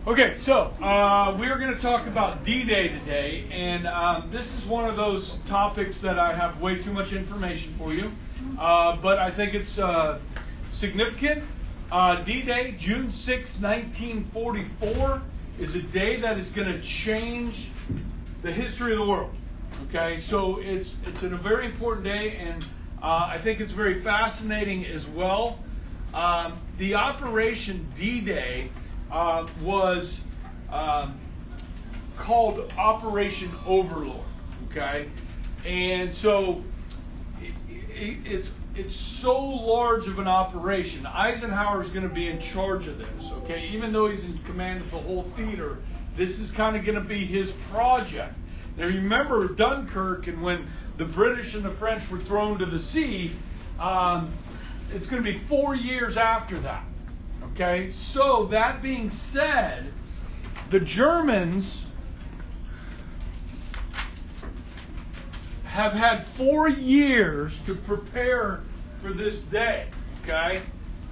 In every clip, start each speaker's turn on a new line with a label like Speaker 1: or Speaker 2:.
Speaker 1: Okay, so we are going to talk about D-Day today, and this is one of those topics that I have way too much information for you, but I think it's significant. D-Day, June 6, 1944, is a day that is going to change the history of the world. Okay, so it's a very important day, and I think it's very fascinating as well. The Operation D-Day was called Operation Overlord. Okay, and so it's so large of an operation. Eisenhower is going to be in charge of this. Okay, even though he's in command of the whole theater, this is kind of going to be his project. Now remember Dunkirk, and when the British and the French were thrown to the sea, it's going to be 4 years after that. Okay, so that being said, the Germans have had 4 years to prepare for this day. Okay,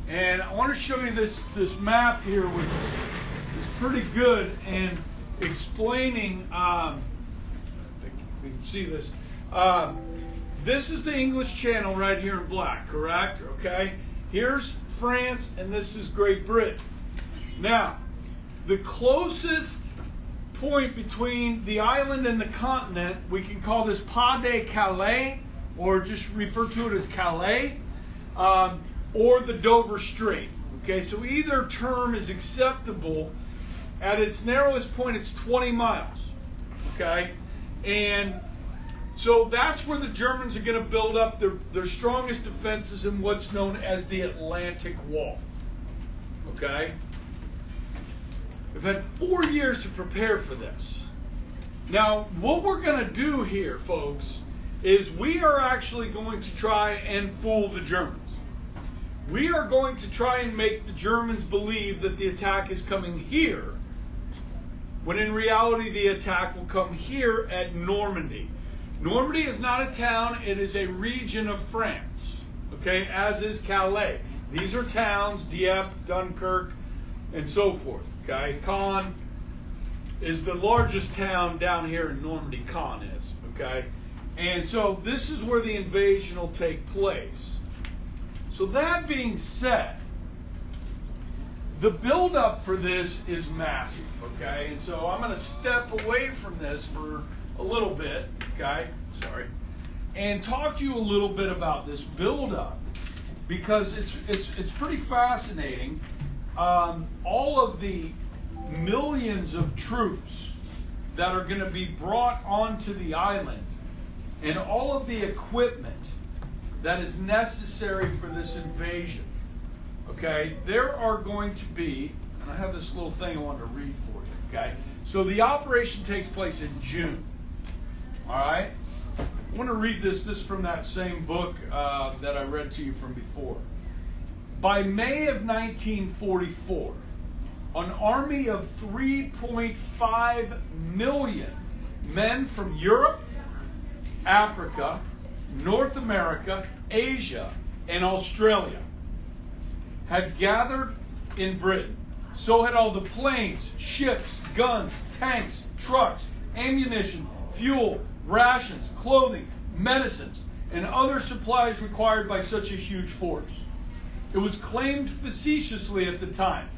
Speaker 1: and I want to show you this map here, which is pretty good in explaining. We can see this. This is the English Channel right here in black, correct? Okay. Here's France, and this is Great Britain. Now, the closest point between the island and the continent, we can call this Pas de Calais, or just refer to it as Calais, or the Dover Strait. Okay, so either term is acceptable. At its narrowest point, it's 20 miles. Okay, and so that's where the Germans are going to build up their strongest defenses in what's known as the Atlantic Wall. Okay? They've had 4 years to prepare for this. Now, what we're going to do here, folks, is we are actually going to try and fool the Germans. We are going to try and make the Germans believe that the attack is coming here, when in reality the attack will come here at Normandy. Normandy is not a town, it is a region of France, okay, as is Calais. These are towns, Dieppe, Dunkirk, and so forth, okay. Caen is the largest town down here in Normandy, Caen is, okay. And so this is where the invasion will take place. So that being said, the build-up for this is massive, okay. And so I'm going to step away from this for a little bit, okay, and talk to you a little bit about this build-up, because it's pretty fascinating. All of the millions of troops that are going to be brought onto the island, and all of the equipment that is necessary for this invasion. Okay, there are going to be, and I have this little thing I want to read for you. Okay, so the operation takes place in June. All right, I want to read this from that same book that I read to you from before. By May of 1944, an army of 3.5 million men from Europe, Africa, North America, Asia, and Australia had gathered in Britain. So had all the planes, ships, guns, tanks, trucks, ammunition, fuel, rations, clothing, medicines, and other supplies required by such a huge force. It was claimed facetiously at the time,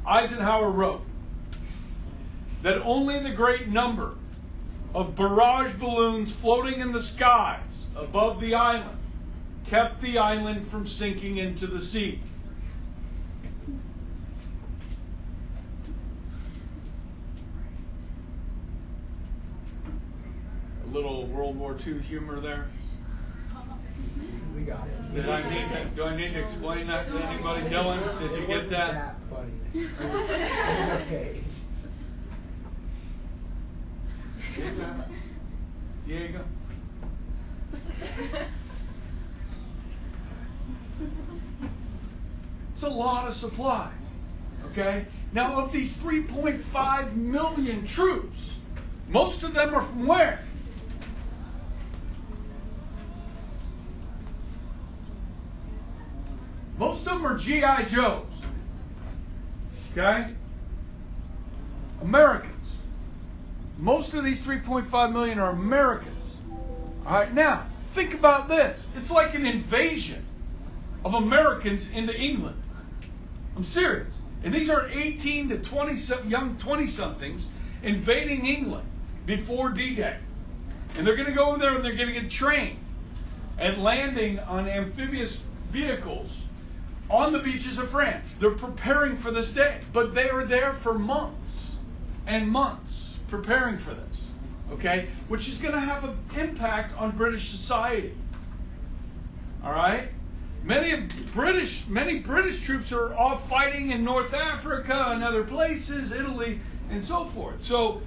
Speaker 1: Eisenhower wrote, that only the great number of barrage balloons floating in the skies above the island kept the island from sinking into the sea. A little World War II humor there.
Speaker 2: We got it.
Speaker 1: Do I need to explain that to anybody? Dylan, did you get that?
Speaker 2: Funny. It's okay.
Speaker 1: Diego? It's a lot of supplies. Okay? Now, of these 3.5 million troops, most of them are from where? Most of them are G.I. Joes. Okay? Americans. Most of these 3.5 million are Americans. All right, now, think about this. It's like an invasion of Americans into England. I'm serious. And these are 18 to 20, young 20-somethings invading England before D-Day. And they're going to go over there and they're going to get trained and landing on amphibious vehicles on the beaches of France. They're preparing for this day. But they were there for months and months preparing for this. Okay? Which is going to have an impact on British society. All right? Many British troops are off fighting in North Africa and other places, Italy, and so forth. So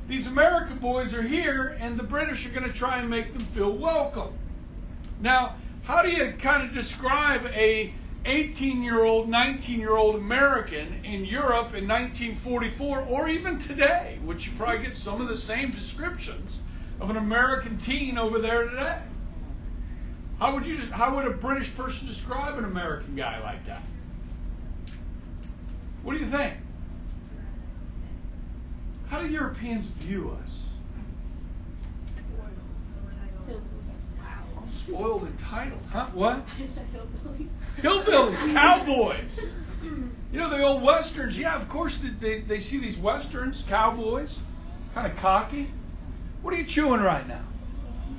Speaker 1: these American boys are here, and the British are going to try and make them feel welcome. Now, how do you kind of describe a 18-year-old, 19-year-old American in Europe in 1944, or even today, which you probably get some of the same descriptions of an American teen over there today? How would a British person describe an American guy like that? What do you think? How do Europeans view us? Spoiled and entitled. Huh? What? Hillbillies, cowboys. You know, the old westerns. Yeah, of course they see these westerns, cowboys, kind of cocky. What are you chewing right now?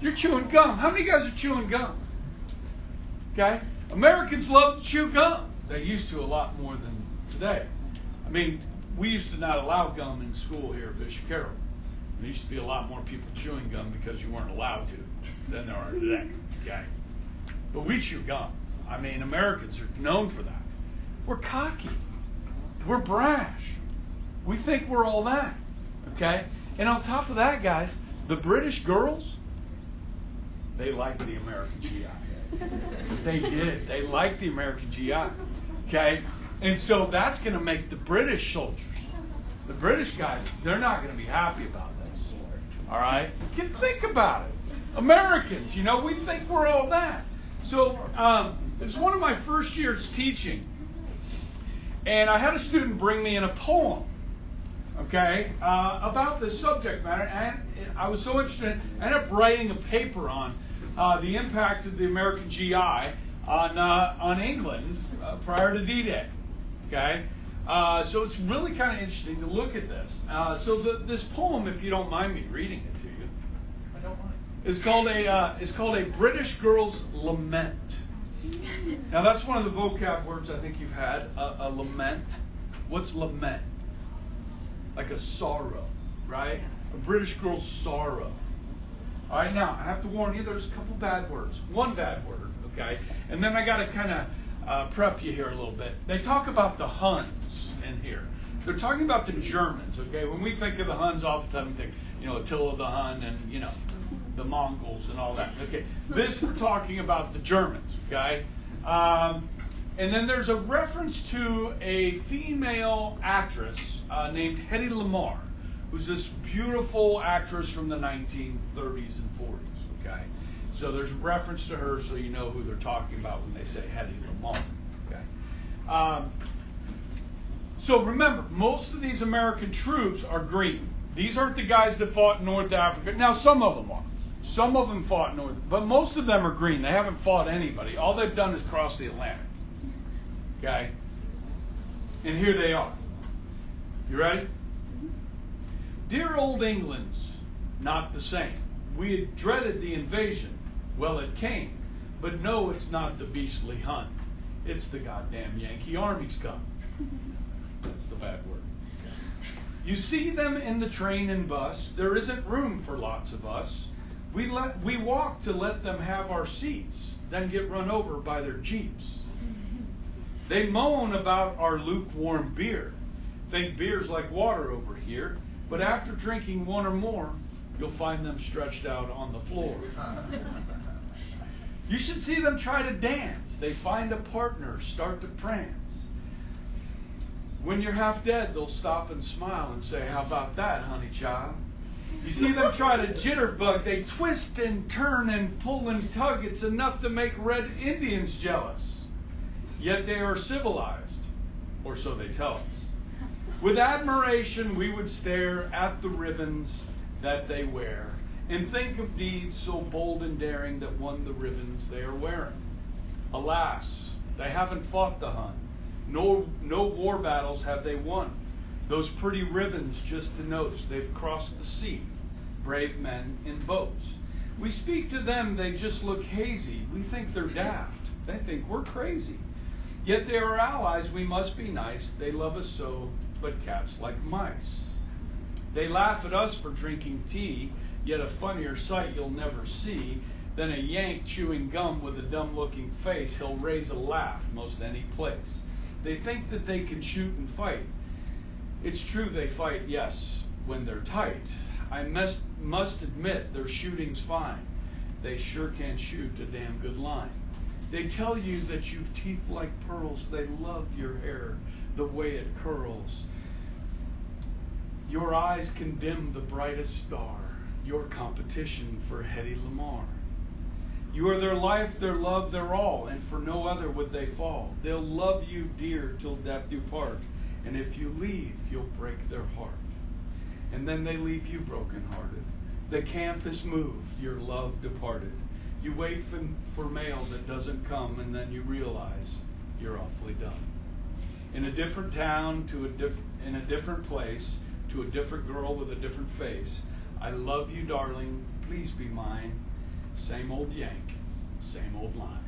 Speaker 1: You're chewing gum. How many guys are chewing gum? Okay? Americans love to chew gum. They used to a lot more than today. I mean, we used to not allow gum in school here at Bishop Carroll. There used to be a lot more people chewing gum because you weren't allowed to than there are today. Okay? But we chew gum. I mean, Americans are known for that. We're cocky. We're brash. We think we're all that. Okay? And on top of that, guys, the British girls, they liked the American GIs. They did. They liked the American GIs. Okay? And so that's going to make the British soldiers, the British guys, they're not going to be happy about this. All right? Think about it. Americans, you know, we think we're all that. So it was one of my first years teaching, and I had a student bring me in a poem, okay, about this subject matter, and I was so interested, I ended up writing a paper on the impact of the American GI on England prior to D-Day. Okay, so it's really kind of interesting to look at this. So this poem, if you don't mind me reading it to you,
Speaker 2: I don't mind.
Speaker 1: It's called a British Girl's Lament. Now that's one of the vocab words I think you've had. A lament. What's lament? Like a sorrow, right? A British girl's sorrow. All right, now I have to warn you. There's a couple bad words. One bad word, okay, and then I got to kind of prep you here a little bit. They talk about the Huns in here. They're talking about the Germans, okay? When we think of the Huns, often we think, you know, Attila the Hun and, you know, the Mongols and all that. Okay, this we're talking about the Germans, okay? And then there's a reference to a female actress named Hedy Lamarr, who's this beautiful actress from the 1930s and 40s, okay? So there's reference to her so you know who they're talking about when they say Hedy Lamarr, okay? So remember, most of these American troops are green. These aren't the guys that fought in North Africa. Now, some of them are. Some of them fought in North, but most of them are green. They haven't fought anybody. All they've done is cross the Atlantic, okay? And here they are. You ready? Dear old England's not the same. We had dreaded the invasion. Well, it came. But no, it's not the beastly Hun. It's the goddamn Yankee Army's come. That's the bad word. You see them in the train and bus. There isn't room for lots of us. We walk to let them have our seats, then get run over by their jeeps. They moan about our lukewarm beer. Think beer's like water over here. But after drinking one or more, you'll find them stretched out on the floor. You should see them try to dance. They find a partner, start to prance. When you're half dead, they'll stop and smile and say, how about that, honey child? You see them try to jitterbug. They twist and turn and pull and tug. It's enough to make red Indians jealous. Yet they are civilized, or so they tell us. With admiration, we would stare at the ribbons that they wear and think of deeds so bold and daring that won the ribbons they are wearing. Alas, they haven't fought the Hun. No war battles have they won. Those pretty ribbons just denotes they've crossed the sea, brave men in boats. We speak to them, they just look hazy. We think they're daft. They think we're crazy. Yet they are allies, we must be nice. They love us so, but cats like mice. They laugh at us for drinking tea, yet a funnier sight you'll never see than a Yank chewing gum with a dumb-looking face. He'll raise a laugh most any place. They think that they can shoot and fight. It's true they fight, yes, when they're tight. I must admit their shooting's fine. They sure can shoot a damn good line. They tell you that you've teeth like pearls. They love your hair, the way it curls. Your eyes can dim the brightest star, your competition for Hedy Lamarr. You are their life, their love, their all, and for no other would they fall. They'll love you dear till death do part, and if you leave, you'll break their heart. And then they leave you broken-hearted. The camp has moved, your love departed. You wait for mail that doesn't come, and then you realize you're awfully done. In a different town, in a different place, to a different girl with a different face. I love you, darling, please be mine. Same old Yank, same old line.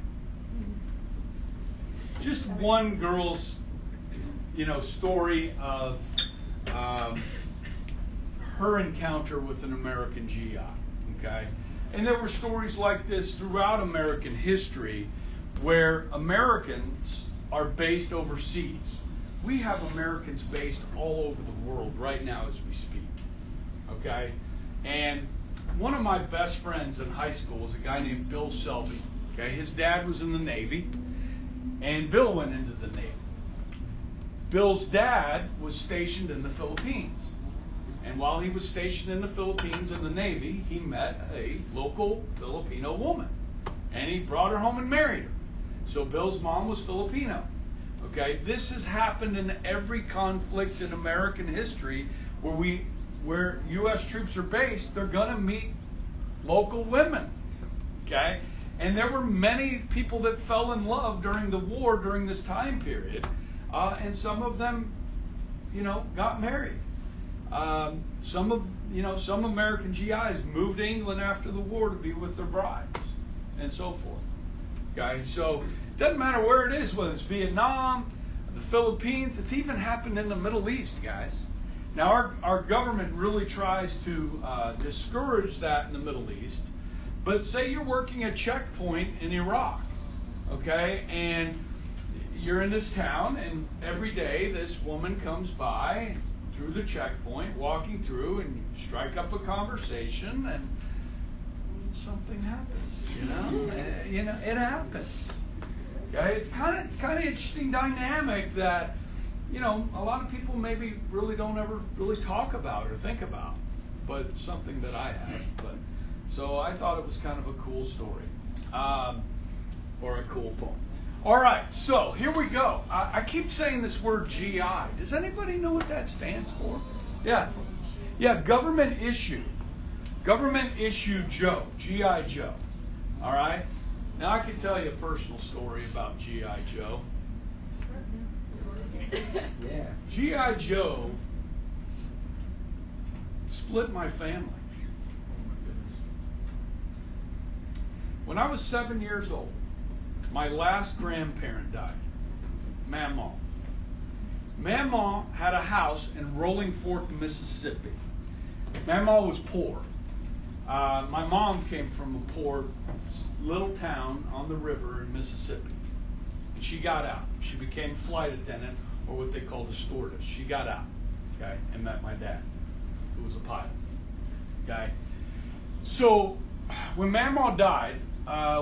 Speaker 1: Just one girl's, story of her encounter with an American GI. Okay, and there were stories like this throughout American history, where Americans are based overseas. We have Americans based all over the world right now as we speak. Okay, and one of my best friends in high school was a guy named Bill Selby. Okay, his dad was in the Navy, and Bill went into the Navy. Bill's dad was stationed in the Philippines. And while he was stationed in the Philippines in the Navy, he met a local Filipino woman. And he brought her home and married her. So Bill's mom was Filipino. Okay, this has happened in every conflict in American history where U.S. troops are based. They're going to meet local women. Okay, and there were many people that fell in love during the war during this time period, and some of them, got married. Some American GIs moved to England after the war to be with their brides, and so forth. Okay, so it doesn't matter where it is, whether it's Vietnam, the Philippines, it's even happened in the Middle East, guys. Now our government really tries to discourage that in the Middle East, but say you're working a checkpoint in Iraq, okay, and you're in this town, and every day this woman comes by through the checkpoint, walking through, and you strike up a conversation, and something happens. It happens. Okay, it's kind of interesting dynamic that a lot of people maybe really don't ever really talk about or think about, but it's something that I have. So I thought it was kind of a cool story, or a cool poem. All right, so here we go. I keep saying this word GI. Does anybody know what that stands for? Yeah, government issue. Government issue Joe, G.I. Joe. All right? Now I can tell you a personal story about G.I. Joe.
Speaker 2: Yeah.
Speaker 1: G.I. Joe split my family. When I was 7 years old, my last grandparent died, Mamaw. Mamaw had a house in Rolling Fork, Mississippi. Mamaw was poor. My mom came from a poor little town on the river in Mississippi. And she got out. She became a flight attendant, or what they called a stewardess. She got out, okay, and met my dad, who was a pilot. Okay. So when Mamaw died,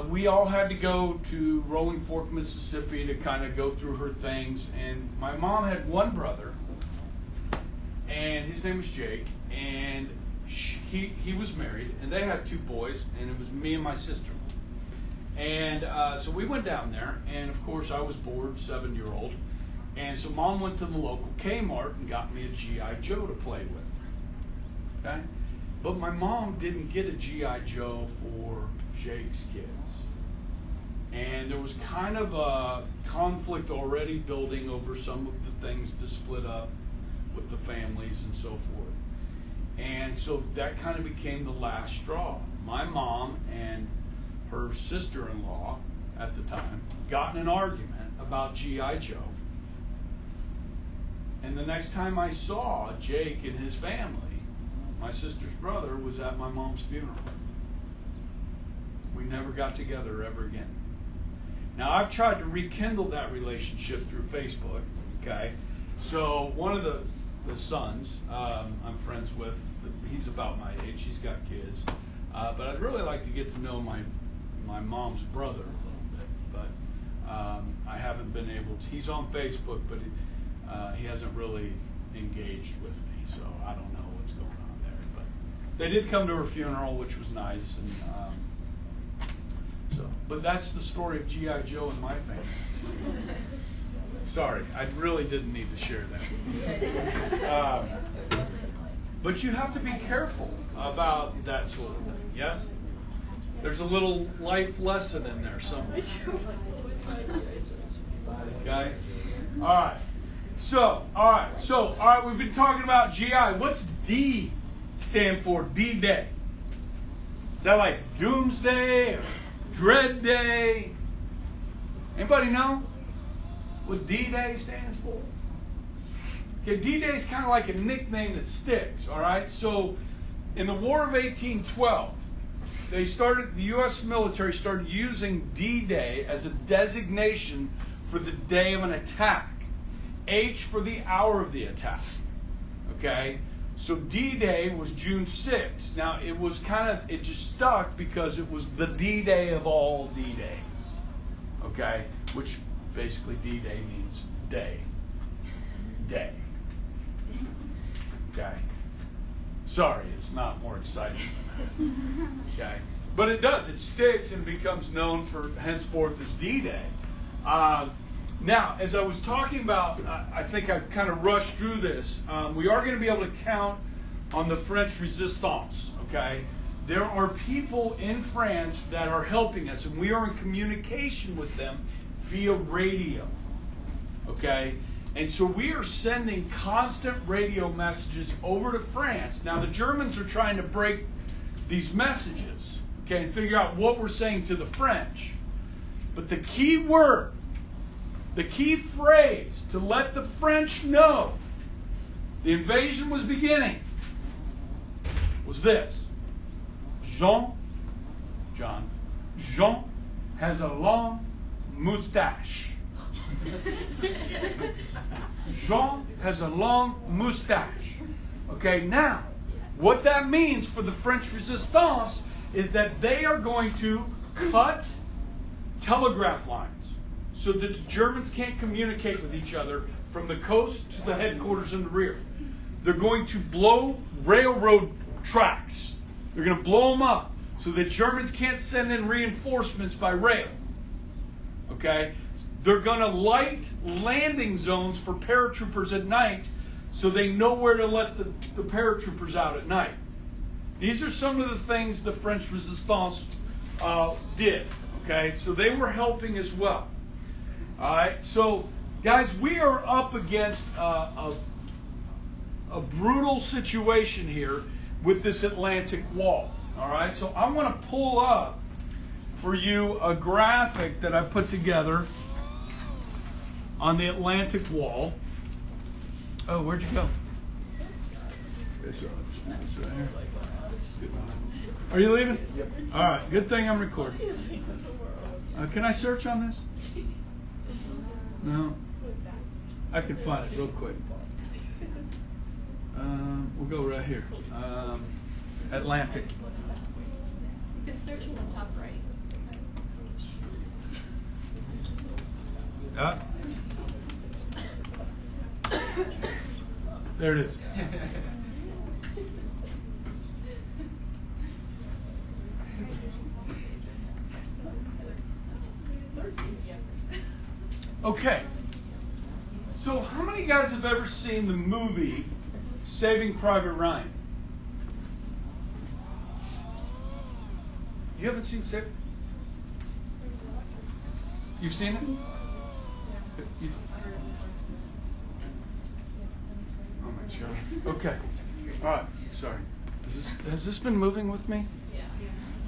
Speaker 1: we all had to go to Rolling Fork, Mississippi to kind of go through her things. And my mom had one brother, and his name was Jake, and he was married, and they had two boys, and it was me and my sister. And so we went down there, and of course I was bored, 7-year-old, And so Mom went to the local Kmart and got me a G.I. Joe to play with. Okay? But my mom didn't get a G.I. Joe for Jake's kids. And there was kind of a conflict already building over some of the things to split up with the families and so forth. And so that kind of became the last straw. My mom and her sister-in-law at the time got in an argument about G.I. Joe. And the next time I saw Jake and his family, my sister's brother was at my mom's funeral. We never got together ever again. Now, I've tried to rekindle that relationship through Facebook, okay? So one of the sons I'm friends with, he's about my age, he's got kids. But I'd really like to get to know my mom's brother a little bit. But I haven't been able to. He's on Facebook, but he hasn't really engaged with me. So I don't know what's going on there. But they did come to her funeral, which was nice. And but that's the story of G.I. Joe in my family. Sorry, I really didn't need to share that. But you have to be careful about that sort of thing, yes? There's a little life lesson in there somewhere. Okay? All right, we've been talking about GI. What's D stand for? D-Day. Is that like Doomsday or Dread Day? Anybody know what D-Day stands for? Okay, D-Day is kind of like a nickname that sticks, all right? So in the War of 1812, the U.S. military started using D-Day as a designation for the day of an attack. H for the hour of the attack. Okay? So D-Day was June 6th. Now, it just stuck because it was the D-Day of all D-Days. Okay? Which basically D-Day means day. Day. Okay? Sorry, it's not more exciting than that. Okay? But it does. It sticks and becomes known for henceforth as D-Day. Now, as I was talking about, I think I kind of rushed through this. We are going to be able to count on the French resistance, okay? There are people in France that are helping us, and we are in communication with them via radio, okay? And so we are sending constant radio messages over to France. Now, the Germans are trying to break these messages, okay, and figure out what we're saying to the French. But the key word, the key phrase to let the French know the invasion was beginning was this: Jean has a long moustache. Jean has a long moustache. Okay, now, what that means for the French resistance is that they are going to cut telegraph lines so that the Germans can't communicate with each other from the coast to the headquarters in the rear. They're going to blow railroad tracks. They're going to blow them up so that Germans can't send in reinforcements by rail. Okay? They're going to light landing zones for paratroopers at night so they know where to let the paratroopers out at night. These are some of the things the French resistance did. Okay? So they were helping as well. All right, so guys, we are up against a brutal situation here with this Atlantic Wall. All right, so I want to pull up for you a graphic that I put together on the Atlantic Wall. Oh, where'd you go? It's right here. Are you leaving?
Speaker 2: Yep.
Speaker 1: All right, good thing I'm recording. Can I search on this? No, I can find it real quick. We'll go right here. Atlantic.
Speaker 3: You can search in the top right.
Speaker 1: There it is. Okay. So many of you guys have ever seen the movie Saving Private Ryan? You haven't seen Saving? You've seen it? You- Oh my God. Okay. All right. Sorry. Has this been moving with me?
Speaker 3: Yeah.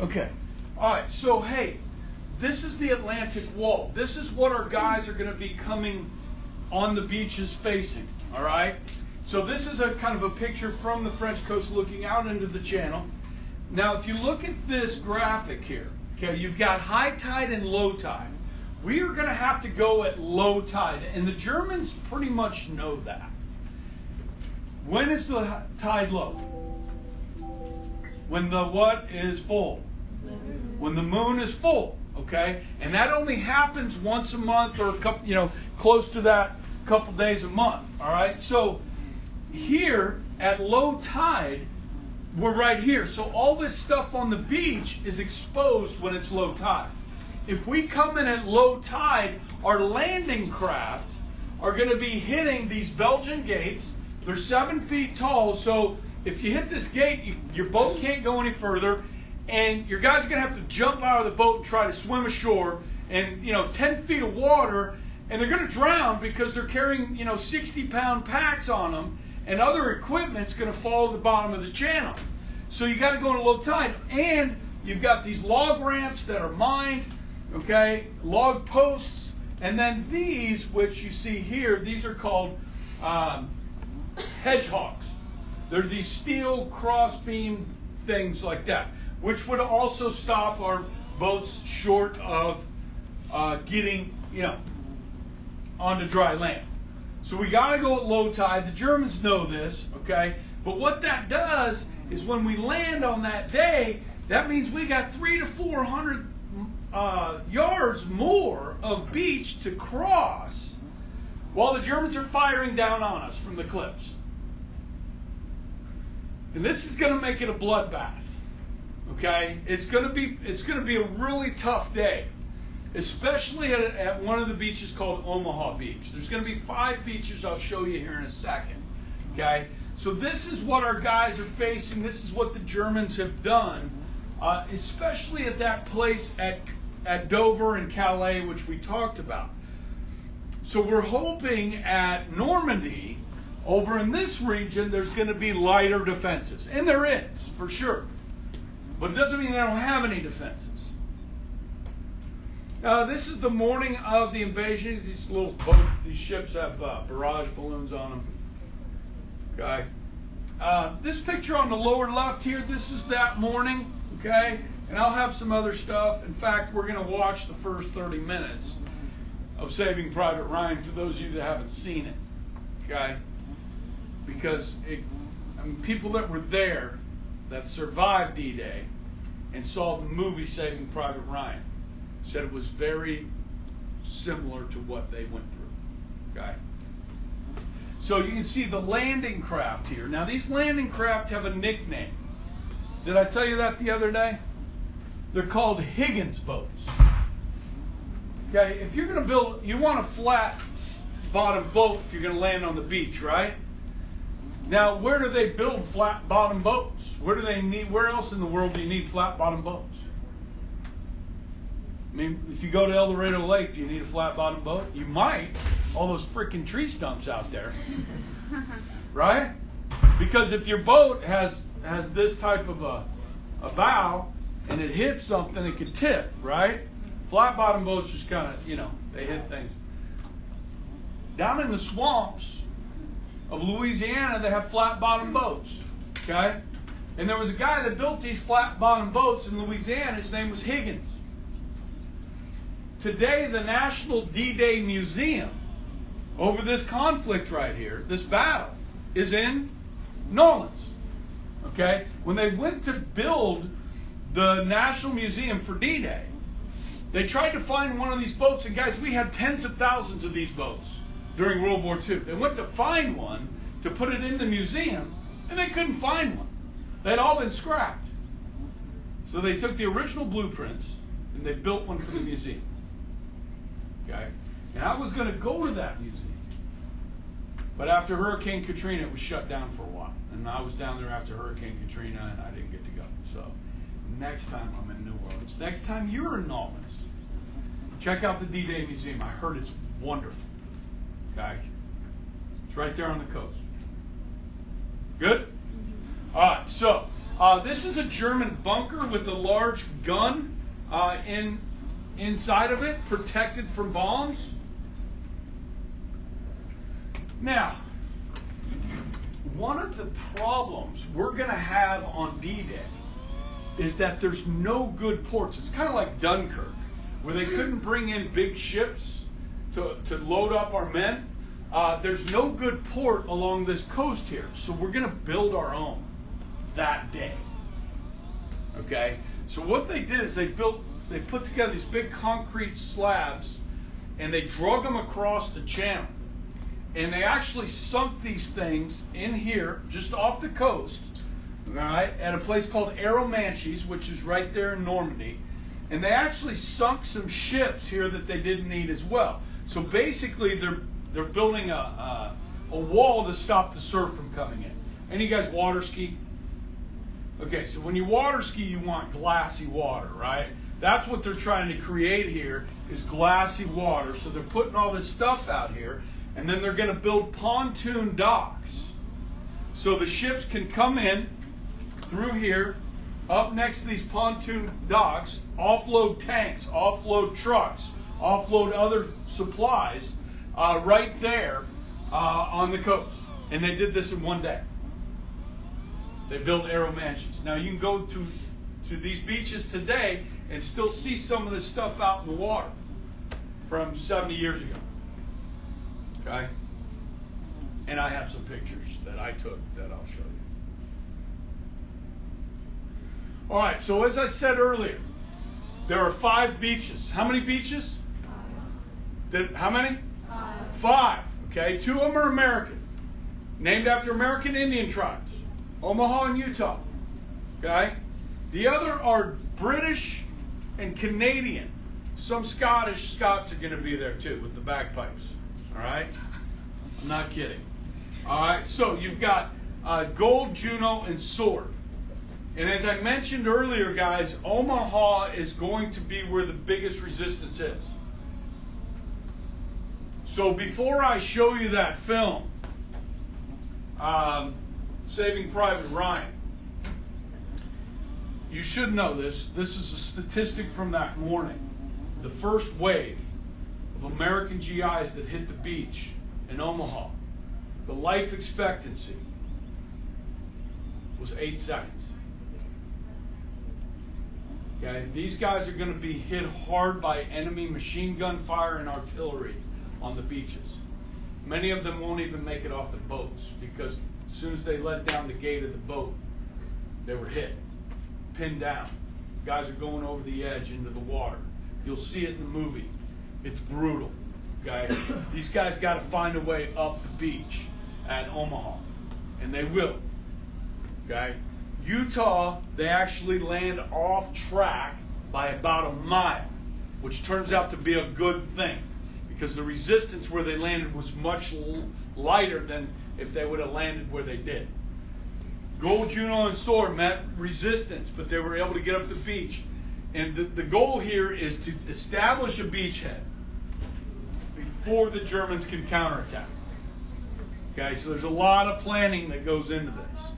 Speaker 1: Okay. All right. So, hey, this is the Atlantic Wall. This is what our guys are going to be coming on the beaches facing. All right. So this is a kind of a picture from the French coast looking out into the channel. Now, if you look at this graphic here, okay, you've got high tide and low tide. We are going to have to go at low tide, and the Germans pretty much know that. When is the tide low? When the what is full? When the moon is full, okay? And that only happens once a month or a couple, close to that couple days a month, all right? So here at low tide, we're right here. So all this stuff on the beach is exposed when it's low tide. If we come in at low tide, our landing craft are going to be hitting these Belgian gates. They're 7 feet tall, so if you hit this gate, your boat can't go any further, and your guys are going to have to jump out of the boat and try to swim ashore, and 10 feet of water, and they're going to drown because they're carrying 60-pound packs on them, and other equipment's going to fall to the bottom of the channel. So you got to go in a low tide, and you've got these log ramps that are mined, okay, log posts, and then these, which you see here, these are called hedgehogs. They're these steel cross-beam things like that, which would also stop our boats short of getting, onto dry land. So we got to go at low tide. The Germans know this, okay? But what that does is when we land on that day, that means we got 300 to 400 yards more of beach to cross while the Germans are firing down on us from the cliffs. And this is going to make it a bloodbath. Okay? It's going to be a really tough day, especially at one of the beaches called Omaha Beach. There's going to be 5 beaches I'll show you here in a second. Okay? So this is what our guys are facing. This is what the Germans have done, especially at that place at Dover and Calais, which we talked about. So we're hoping at Normandy, over in this region, there's going to be lighter defenses. And there is, for sure. But it doesn't mean they don't have any defenses. This is the morning of the invasion. These ships have barrage balloons on them. Okay. This picture on the lower left here, this is that morning. Okay. And I'll have some other stuff. In fact, we're going to watch the first 30 minutes of Saving Private Ryan for those of you that haven't seen it. Okay. Because people that were there that survived D-Day and saw the movie Saving Private Ryan said it was very similar to what they went through. Okay? So you can see the landing craft here. Now these landing craft have a nickname. Did I tell you that the other day? They're called Higgins boats. Okay, if you're going to build, you want a flat bottom boat if you're going to land on the beach, right? Now, where do they build flat bottom boats? Where else in the world do you need flat bottom boats? I mean, if you go to El Dorado Lake, do you need a flat bottom boat? You might. All those freaking tree stumps out there. Right? Because if your boat has this type of a bow and it hits something, it could tip, right? Flat bottom boats just kind of, they hit things. Down in the swamps of Louisiana, they have flat bottom boats. Okay? And there was a guy that built these flat bottom boats in Louisiana. His name was Higgins. Today, the National D-Day Museum, over this conflict right here, this battle, is in New Orleans. Okay? When they went to build the National Museum for D-Day, they tried to find one of these boats, and guys, we had tens of thousands of these boats during World War II. They went to find one to put it in the museum, and they couldn't find one. They'd all been scrapped. So they took the original blueprints, and they built one for the museum. Okay? And I was going to go to that museum. But after Hurricane Katrina, it was shut down for a while. And I was down there after Hurricane Katrina, and I didn't get to go. So next time I'm in New Orleans, next time you're in New Orleans, check out the D-Day Museum. I heard it's wonderful. Okay? It's right there on the coast. Good? All right, so this is a German bunker with a large gun inside of it, protected from bombs. Now, one of the problems we're going to have on D-Day is that there's no good ports. It's kind of like Dunkirk, where they couldn't bring in big ships to load up our men. There's no good port along this coast here, so we're going to build our own that day. Okay? So what they did is they put together these big concrete slabs, and they drug them across the channel. And they actually sunk these things in here, just off the coast, all right, at a place called Arromanches, which is right there in Normandy. And they actually sunk some ships here that they didn't need as well. So basically, they're building a wall to stop the surf from coming in. Any of you guys water ski? Okay, so when you water ski, you want glassy water, right? That's what they're trying to create here, is glassy water. So they're putting all this stuff out here. And then they're going to build pontoon docks. So the ships can come in through here, up next to these pontoon docks, offload tanks, offload trucks, offload other supplies right there on the coast. And they did this in one day. They built Arromanches. Now you can go to these beaches today and still see some of this stuff out in the water from 70 years ago. Okay? And I have some pictures that I took that I'll show you. All right, so as I said earlier, there are 5 beaches. How many beaches? 5. How many? 5. Okay, 2 of them are American, named after American Indian tribes, Omaha and Utah. Okay? The other are British and Canadian. Some Scots are going to be there too with the bagpipes. All right? I'm not kidding. All right, so you've got Gold, Juno, and Sword. And as I mentioned earlier, guys, Omaha is going to be where the biggest resistance is. So before I show you that film, Saving Private Ryan, you should know this. This is a statistic from that morning. The first wave of American GIs that hit the beach in Omaha, the life expectancy was 8 seconds. Okay, these guys are going to be hit hard by enemy machine gun fire and artillery on the beaches. Many of them won't even make it off the boats because as soon as they let down the gate of the boat, they were hit, pinned down. Guys are going over the edge into the water. You'll see it in the movie. It's brutal. Okay, these guys got to find a way up the beach at Omaha, and they will. Okay, Utah, they actually land off track by about a mile, which turns out to be a good thing because the resistance where they landed was much lighter than if they would have landed where they did. Gold, Juno, and Sword met resistance, but they were able to get up the beach. And the goal here is to establish a beachhead before the Germans can counterattack. Okay, so there's a lot of planning that goes into this.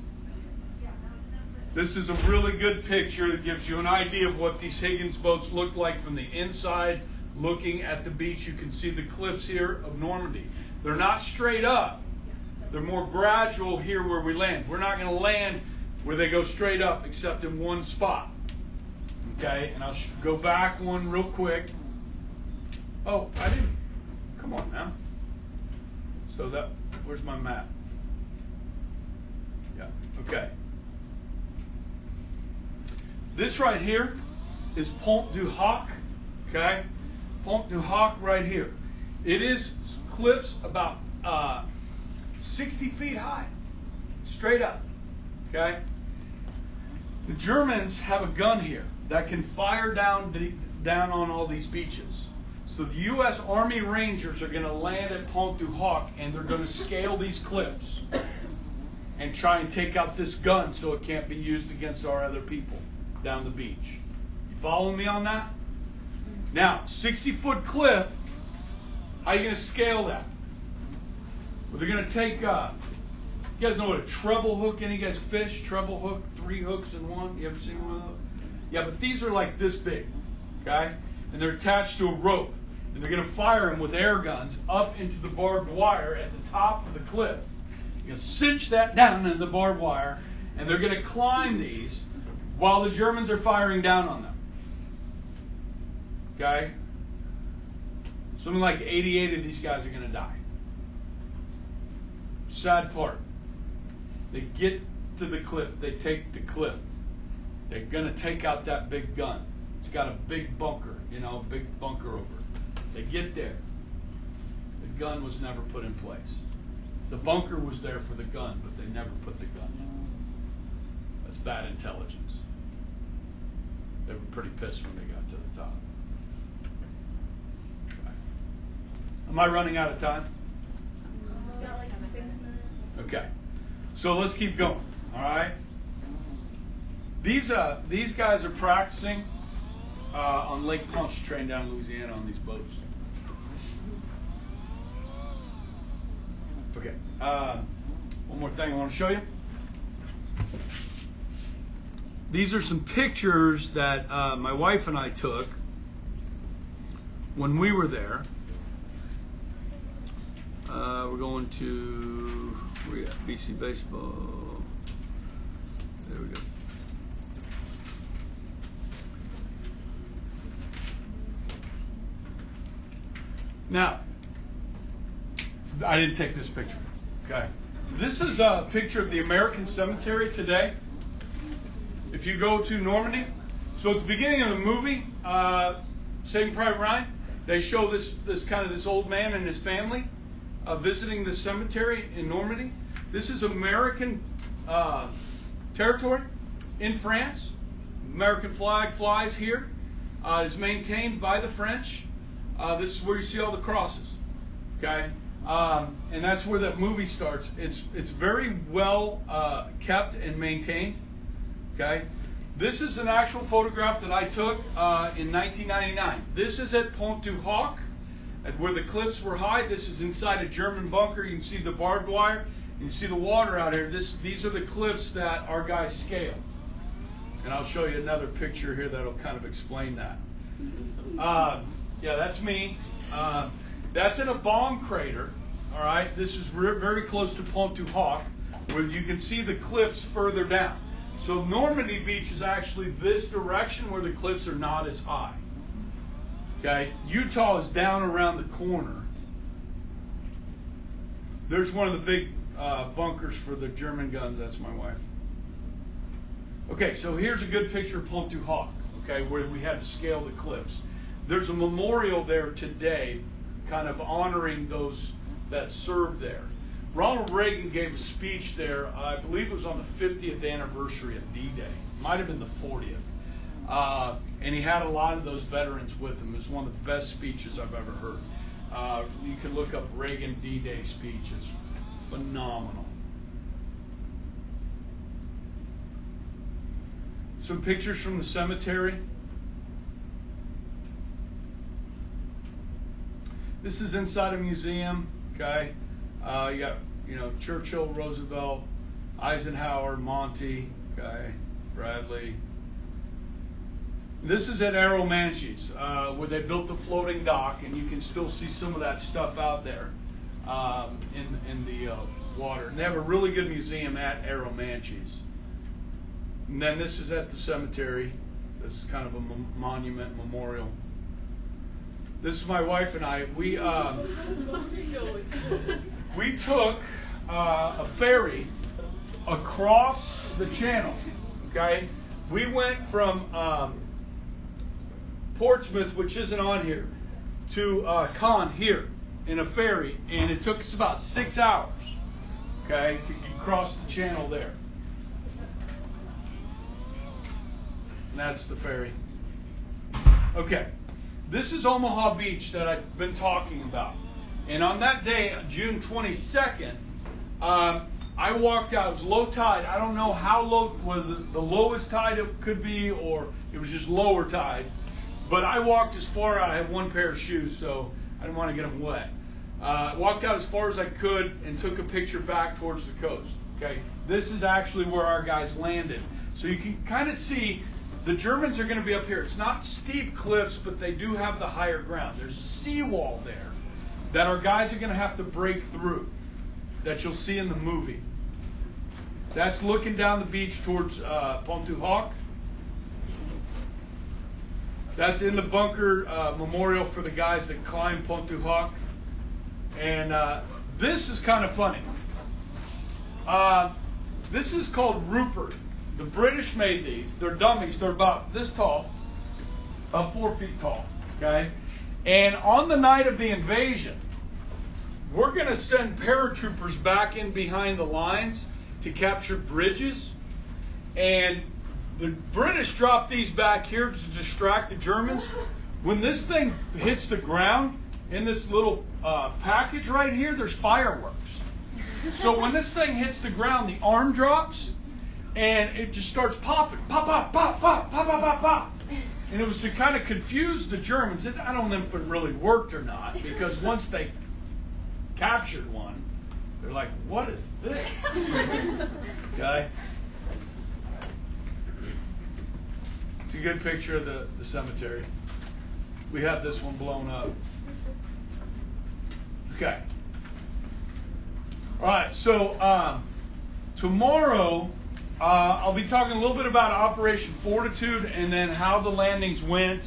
Speaker 1: This is a really good picture that gives you an idea of what these Higgins boats look like from the inside, looking at the beach. You can see the cliffs here of Normandy. They're not straight up. They're more gradual here where we land. We're not going to land where they go straight up except in one spot. Okay, and I'll go back one real quick. Oh, I didn't. Come on now. So where's my map? Yeah, okay. This right here is Pont du Hoc, okay? Pont du Hoc right here. It is cliffs about 60 feet high, straight up, okay? The Germans have a gun here that can fire down on all these beaches. So the U.S. Army Rangers are going to land at Pointe du Hoc, and they're going to scale these cliffs and try and take out this gun so it can't be used against our other people down the beach. You following me on that? Now, 60-foot cliff, how are you going to scale that? Well, they're going to take, you guys know what a treble hook, any guys fish? Treble hook, 3 hooks in one? You ever seen one of those? Yeah, but these are like this big, okay? And they're attached to a rope. And they're going to fire them with air guns up into the barbed wire at the top of the cliff. You're going to cinch that down into the barbed wire, and they're going to climb these while the Germans are firing down on them. Okay? Something like 88 of these guys are going to die. Sad part. They get to the cliff. They take the cliff. They're going to take out that big gun. It's got a big bunker, a big bunker over it. They get there. The gun was never put in place. The bunker was there for the gun, but they never put the gun in. That's bad intelligence. They were pretty pissed when they got to the top. Okay. Am I running out of time?
Speaker 3: We've got like 6 minutes.
Speaker 1: Okay. So let's keep going. All right. These guys are practicing on Lake Pontchartrain down in Louisiana on these boats. Okay. One more thing I want to show you. These are some pictures that my wife and I took when we were there. We're going to where we at? BC Baseball. There we go. Now, I didn't take this picture. Okay. This is a picture of the American Cemetery today. If you go to Normandy, so at the beginning of the movie, Saving Private Ryan, they show this old man and his family visiting the cemetery in Normandy. This is American territory in France. American flag flies here. It's maintained by the French. This is where you see all the crosses. Okay. And that's where that movie starts. It's very well kept and maintained. Okay, this is an actual photograph that I took in 1999. This is at Pointe du Hoc, at where the cliffs were high. This is inside a German bunker. You can see the barbed wire. You can see the water out here. These are the cliffs that our guys scale. And I'll show you another picture here that'll kind of explain that. Yeah, that's me. That's in a bomb crater. All right, this is very close to Pointe du Hoc, where you can see the cliffs further down. So Normandy Beach is actually this direction where the cliffs are not as high. Okay, Utah is down around the corner. There's one of the big bunkers for the German guns. That's my wife. Okay, so here's a good picture of Pointe du Hoc, okay, where we had to scale the cliffs. There's a memorial there today kind of honoring those that served there. Ronald Reagan gave a speech there, I believe it was on the 50th anniversary of D-Day. Might have been the 40th. And he had a lot of those veterans with him. It was one of the best speeches I've ever heard. You can look up Reagan D-Day speech. It's phenomenal. Some pictures from the cemetery. This is inside a museum, okay? You got, Churchill, Roosevelt, Eisenhower, Monty, okay, Bradley. This is at Arromanches, where they built the floating dock, and you can still see some of that stuff out there in the water. And they have a really good museum at Arromanches. And then this is at the cemetery. This is kind of a monument, memorial. This is my wife and I. We took a ferry across the channel. Okay, we went from Portsmouth, which isn't on here, to Cannes here in a ferry, and it took us about 6 hours. Okay, to cross the channel there. And that's the ferry. Okay. this is Omaha Beach that I've been talking about. And on that day, June 22nd, I walked out. It was low tide. I don't know how low was it, the lowest tide it could be, or it was just lower tide. But I walked as far out. I had one pair of shoes, so I didn't want to get them wet. Walked out as far as I could and took a picture back towards the coast. Okay, this is actually where our guys landed. So you can kind of see the Germans are going to be up here. It's not steep cliffs, but they do have the higher ground. There's a seawall there that our guys are going to have to break through, that you'll see in the movie. That's looking down the beach towards Pont du Hoc. That's in the bunker memorial for the guys that climbed Pont du Hoc. And this is kind of funny. This is called Rupert. The British made these. They're dummies. They're about this tall, about 4 feet tall. Okay? And on the night of the invasion, we're going to send paratroopers back in behind the lines to capture bridges. And the British dropped these back here to distract the Germans. When this thing hits the ground, in this little package right here, there's fireworks. So when this thing hits the ground, the arm drops, and it just starts popping. Pop, pop, pop, pop, pop, pop, pop, pop. And it was to kind of confuse the Germans. I don't know if it really worked or not, because once they captured one, they're like, what is this? Okay? It's a good picture of the cemetery. We have this one blown up. Okay. All right, so tomorrow I'll be talking a little bit about Operation Fortitude and then how the landings went,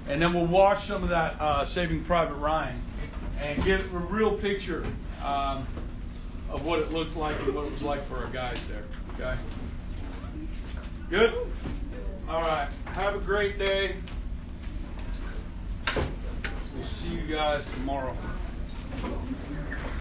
Speaker 1: and then we'll watch some of that Saving Private Ryan and get a real picture of what it looked like and what it was like for our guys there. Okay? Good? All right. Have a great day. We'll see you guys tomorrow.